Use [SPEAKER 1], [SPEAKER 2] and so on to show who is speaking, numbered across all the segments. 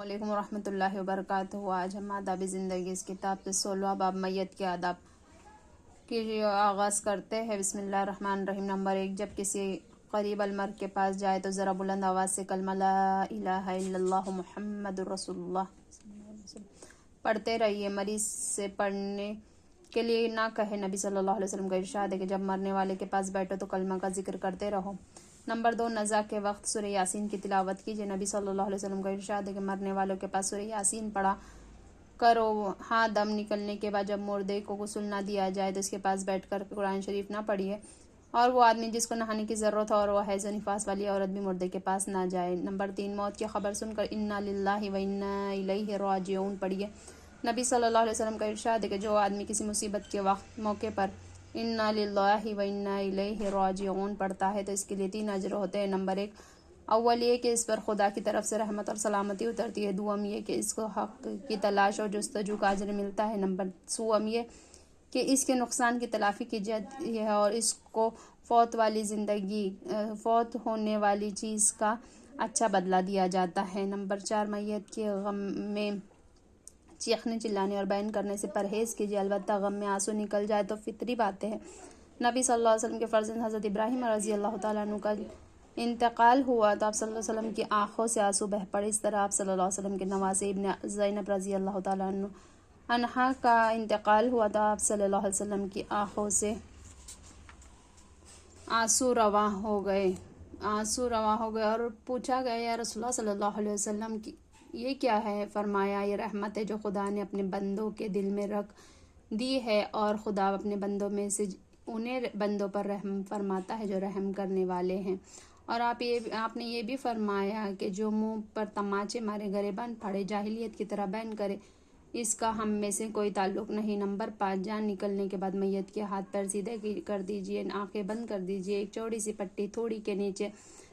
[SPEAKER 1] علیکم ورحمۃ اللہ وبرکاتہ۔ آج ہم آداب زندگی اس کتاب سے 16واں باب میت کے آداب کی آغاز کرتے ہیں۔ بسم اللہ الرحمن الرحیم۔ نمبر 1، جب کسی قریب المرگ کے پاس جائے تو ذرا بلند آواز سے کلمہ لا الہ الا اللہ محمد رسول اللہ پڑھتے رہیے۔ مریض سے پڑھنے کے لیے نہ کہے۔ نبی صلی اللہ علیہ وسلم کا ارشاد ہے کہ جب مرنے والے کے پاس بیٹھو تو کلمہ کا ذکر کرتے رہو۔ نمبر 2، نزا کے وقت سورہ یاسین کی تلاوت کیجیے۔ نبی صلی اللہ علیہ وسلم کا ارشاد ہے کہ مرنے والوں کے پاس سورہ یاسین پڑھا کرو۔ ہاں، دم نکلنے کے بعد جب مردے کو غسل نہ دیا جائے تو اس کے پاس بیٹھ کر قرآن شریف نہ پڑھیے، اور وہ آدمی جس کو نہانے کی ضرورت ہو اور وہ حیض و نفاس والی عورت بھی مردے کے پاس نہ جائے۔ نمبر 3، موت کی خبر سن کر انا للہ و انا الیہ راجعون پڑھیے۔ نبی صلی اللہ علیہ وسلم کا ارشاد ہے کہ جو آدمی کسی مصیبت کے موقع پر انا للہ و انا الیہ راجعون پڑھتا ہے تو اس کے لیے 3 اجر ہوتے ہیں۔ نمبر 1، اول یہ کہ اس پر خدا کی طرف سے رحمت اور سلامتی اترتی ہے۔ دوم یہ کہ اس کو حق کی تلاش اور جستجو کا اجر ملتا ہے۔ نمبر سوم یہ کہ اس کے نقصان کی تلافی کی جاتی ہے اور اس کو فوت ہونے والی چیز کا اچھا بدلہ دیا جاتا ہے۔ نمبر 4، میت کے غم میں چیخنے چلانے اور بین کرنے سے پرہیز کیجیے، البتہ غم میں آنسو نکل جائے تو فطری باتیں ہیں۔ نبی صلی اللہ علیہ وسلم کے فرزند حضرت ابراہیم رضی اللہ تعالیٰ عنہ کا انتقال ہوا تو آپ صلی اللہ علیہ وسلم کی آنکھوں سے آنسو بہہ پڑے۔ اس طرح آپ صلی اللہ علیہ وسلم کے نواسے ابن زینب رضی اللہ تعالیٰ عنہا کا انتقال ہوا تو آپ صلی اللہ علیہ وسلم کی آنکھوں سے آنسو رواں ہو گئے اور پوچھا گیا، یا رسول اللہ صلی اللہ علیہ وسلم کی یہ کیا ہے؟ فرمایا، یہ رحمت ہے جو خدا نے اپنے بندوں کے دل میں رکھ دی ہے، اور خدا اپنے بندوں میں سے انہیں بندوں پر رحم فرماتا ہے جو رحم کرنے والے ہیں۔ اور آپ نے یہ بھی فرمایا کہ جو منہ پر تماچے مارے، گریبان پھاڑے، جاہلیت کی طرح بین کرے، اس کا ہم میں سے کوئی تعلق نہیں۔ نمبر 5، جان نکلنے کے بعد میت کے ہاتھ پیر سیدھے کر دیجیے، آنکھیں بند کر دیجیے، ایک چوڑی سی پٹی تھوڑی کے نیچے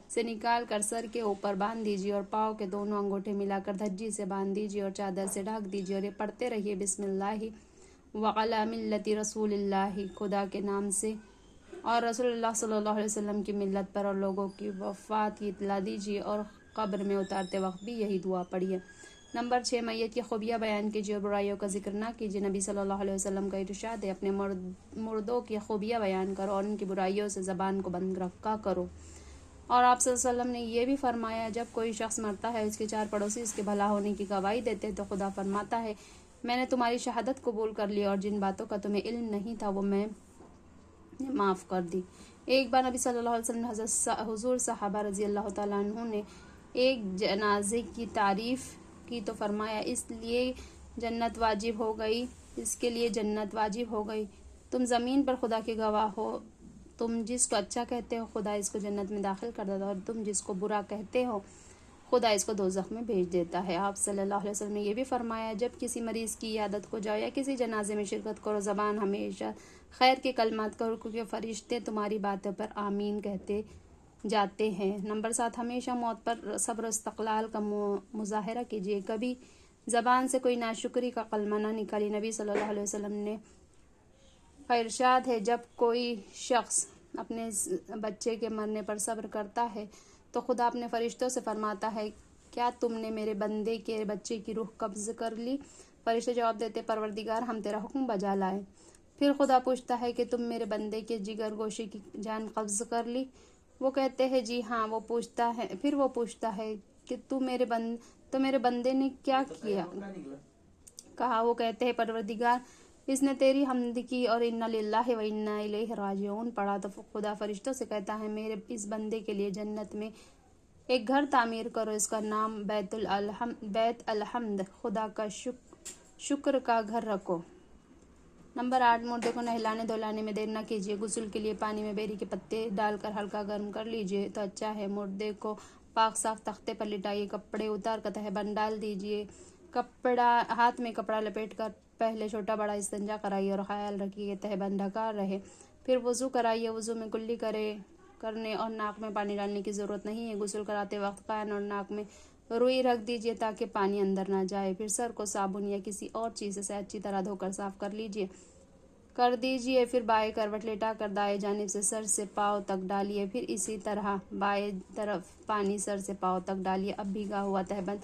[SPEAKER 1] سے نکال کر سر کے اوپر باندھ دیجیے اور پاؤں کے دونوں انگوٹھے ملا کر دھجی سے باندھ دیجیے اور چادر سے ڈھک دیجیے، اور یہ پڑھتے رہیے، بسم اللہ وعلی ملت رسول اللہ، خدا کے نام سے اور رسول اللہ صلی اللہ علیہ وسلم کی ملت پر، اور لوگوں کی وفات کی اطلاع دیجیے اور قبر میں اتارتے وقت بھی یہی دعا پڑھیے۔ نمبر 6، میت کی خوبیاں بیان کیجیے اور برائیوں کا ذکر نہ کیجیے۔ نبی صلی اللہ علیہ وسلم کا ارشاد ہے، اپنے مردوں کی خوبیاں بیان کرو اور ان کی برائیوں سے زبان کو بند رکھا کرو۔ اور آپ صلی اللہ علیہ وسلم نے یہ بھی فرمایا، جب کوئی شخص مرتا ہے اس کے 4 پڑوسی اس کے بھلا ہونے کی گواہی دیتے ہیں تو خدا فرماتا ہے، میں نے تمہاری شہادت قبول کر لی اور جن باتوں کا تمہیں علم نہیں تھا وہ میں نے معاف کر دی۔ ایک بار نبی صلی اللہ علیہ وسلم نے حضور صحابہ رضی اللہ تعالیٰ عنہ نے ایک جنازے کی تعریف کی تو فرمایا، اس کے لیے جنت واجب ہو گئی۔ تم زمین پر خدا کے گواہ ہو، تم جس کو اچھا کہتے ہو خدا اس کو جنت میں داخل کر دیتا ہے، اور تم جس کو برا کہتے ہو خدا اس کو دوزخ میں بھیج دیتا ہے۔ آپ صلی اللہ علیہ وسلم نے یہ بھی فرمایا، جب کسی مریض کی عیادت کو جاؤ یا کسی جنازے میں شرکت کرو، زبان ہمیشہ خیر کے کلمات کرو، کیونکہ فرشتے تمہاری باتوں پر آمین کہتے جاتے ہیں۔ نمبر 7، ہمیشہ موت پر صبر و استقلال کا مظاہرہ کیجیے، کبھی زبان سے کوئی ناشکری کا کلمہ نہ نکالیے۔ نبی صلی اللہ علیہ وسلم نے کا ارشاد ہے، جب کوئی شخص اپنے بچے کے مرنے پر صبر کرتا ہے تو خدا اپنے فرشتوں سے فرماتا ہے، کیا تم نے میرے بندے کے بچے کی روح قبض کر لی؟ فرشتے جواب دیتے، پروردگار ہم تیرا حکم بجا لائے۔ پھر خدا پوچھتا ہے کہ تم میرے بندے کے جگر گوشے کی جان قبض کر لی؟ وہ کہتے ہیں جی ہاں۔ پھر وہ پوچھتا ہے کہ تو میرے بندے نے کیا کہا؟ وہ کہتے ہیں، پروردگار اس نے تیری حمد کی اور انا للہ و انا الیہ راجعون پڑھا۔ تو خدا فرشتوں سے کہتا ہے، میرے اس بندے کے لیے جنت میں ایک گھر تعمیر کرو، اس کا نام بیت الحمد، خدا کا شکر کا گھر رکھو۔ نمبر 8، مردے کو نہلانے دھلانے میں دیر نہ کیجیے، غسل کے لیے پانی میں بیری کے پتے ڈال کر ہلکا گرم کر لیجیے تو اچھا ہے۔ مردے کو پاک صاف تختے پر لٹائیے، کپڑے اتار کر تہبند ڈال دیجیے، ہاتھ میں کپڑا لپیٹ کر پہلے چھوٹا بڑا استنجا کرائیے اور خیال رکھیے کہ تہبند ڈھکا رہے، پھر وضو کرائیے۔ وضو میں کلی کرنے اور ناک میں پانی ڈالنے کی ضرورت نہیں ہے۔ غسل کراتے وقت کان اور ناک میں روئی رکھ دیجیے تاکہ پانی اندر نہ جائے، پھر سر کو صابن یا کسی اور چیز سے اچھی طرح دھو کر صاف کر دیجیے، پھر بائیں کروٹ لیٹا کر دائیں جانب سے سر سے پاؤں تک ڈالیے، پھر اسی طرح بائیں طرف پانی سر سے پاؤں تک ڈالیے۔ اب بھیگا ہوا تہبند